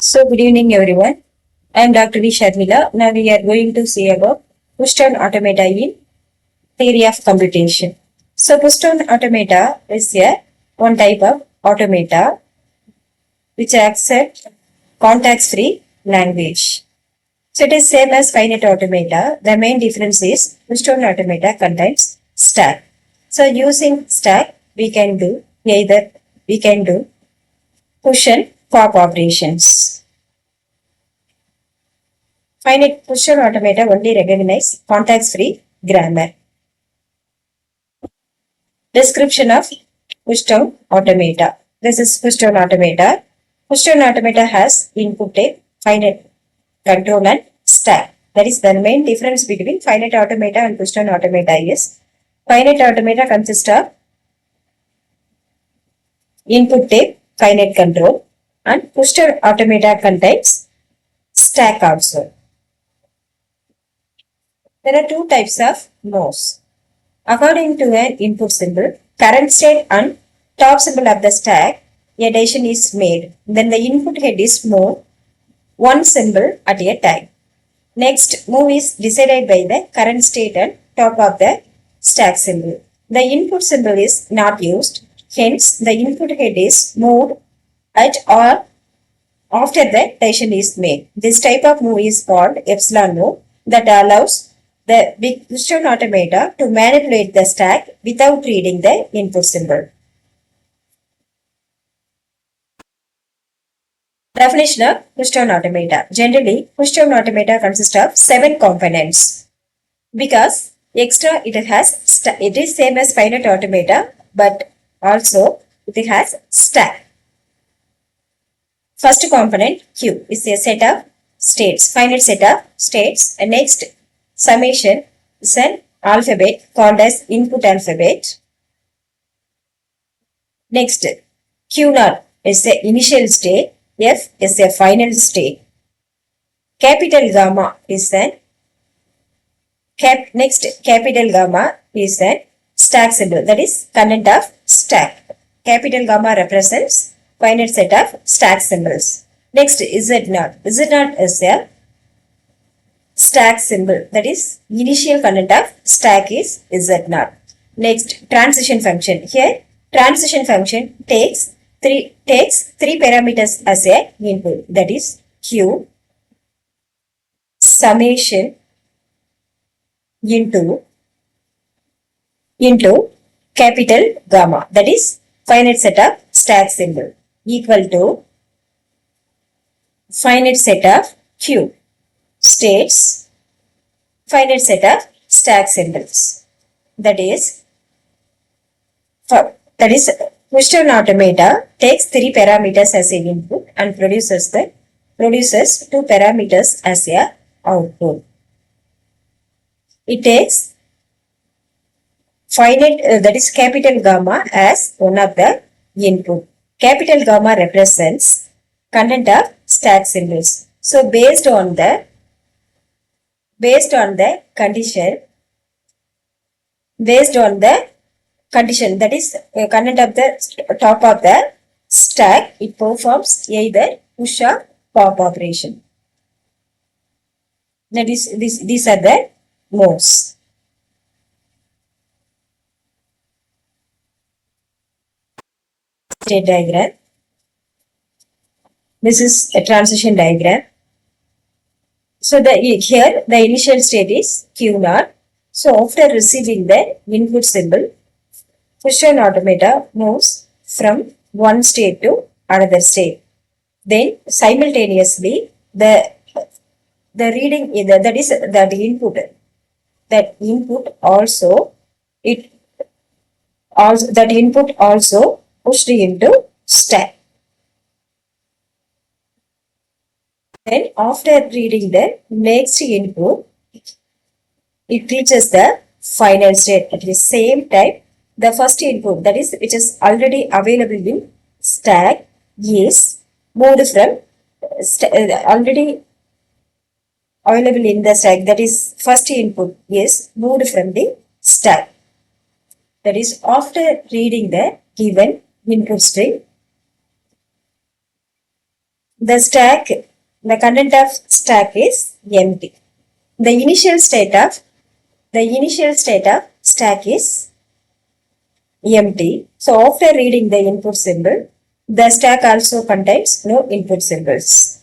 So, good evening, everyone. I am Dr. V. Sharmila. Now, we are going to see about push-down automata in theory of computation. So, push-down automata is a one type of automata which accept context-free language. So, it is same as finite automata. The main difference is push-down automata contains stack. So, using stack, we can do push and pop operations. Finite push-down automata only recognize context-free grammar. Description of push-down automata. This is push-down automata. Push-down automata has input type, finite control and stack. That is the main difference between finite automata and push-down automata is finite automata consists of input type, finite control, and push-down automata contains stack also. There are two types of moves. According to an input symbol, current state and top symbol of the stack, a decision is made. Then the input head is moved one symbol at a time. Next, move is decided by the current state and top of the stack symbol. The input symbol is not used, hence the input head is moved at or after the decision is made. This type of move is called epsilon move that allows the big push-down automata to manipulate the stack without reading the input symbol. Definition of push-down automata. Generally, push-down automata consists of 7 components. Because extra it is same as finite automata, but also it has stack. First component Q is a set of states, finite set of states. And next, summation is an alphabet called as input alphabet. Next, Q0 is the initial state, F is the final state. Capital gamma is an capital gamma is a stack symbol, that is content of stack. Capital gamma represents finite set of stack symbols. Next, Z0. Z0 is a stack symbol, that is initial content of stack is Z0. Next, transition function. Here, transition function takes three parameters as a input, that is Q, summation into capital gamma, that is finite set of stack symbol, equal to finite set of Q states, finite set of stack symbols. That is push-down automata takes 3 parameters as an input and produces 2 parameters as a output. It takes finite, that is capital gamma, as one of the input. Capital gamma represents content of stack symbols. So based on the condition, that is content of the top of the stack, it performs either push or pop operation. That is, these are the moves. State diagram. This is a transition diagram. So here the initial state is Q0. So after receiving the input symbol, push-down automata moves from one state to another state. Then simultaneously the reading that input also pushed into stack. Then after reading the next input, it reaches the final state at the same time. The first input, that is which is already available in stack, is moved from already available in the stack, that is first input is moved from the stack. That is after reading the given input string, the content of stack is empty. The initial state of stack is empty. So after reading the input symbol, the stack also contains no input symbols.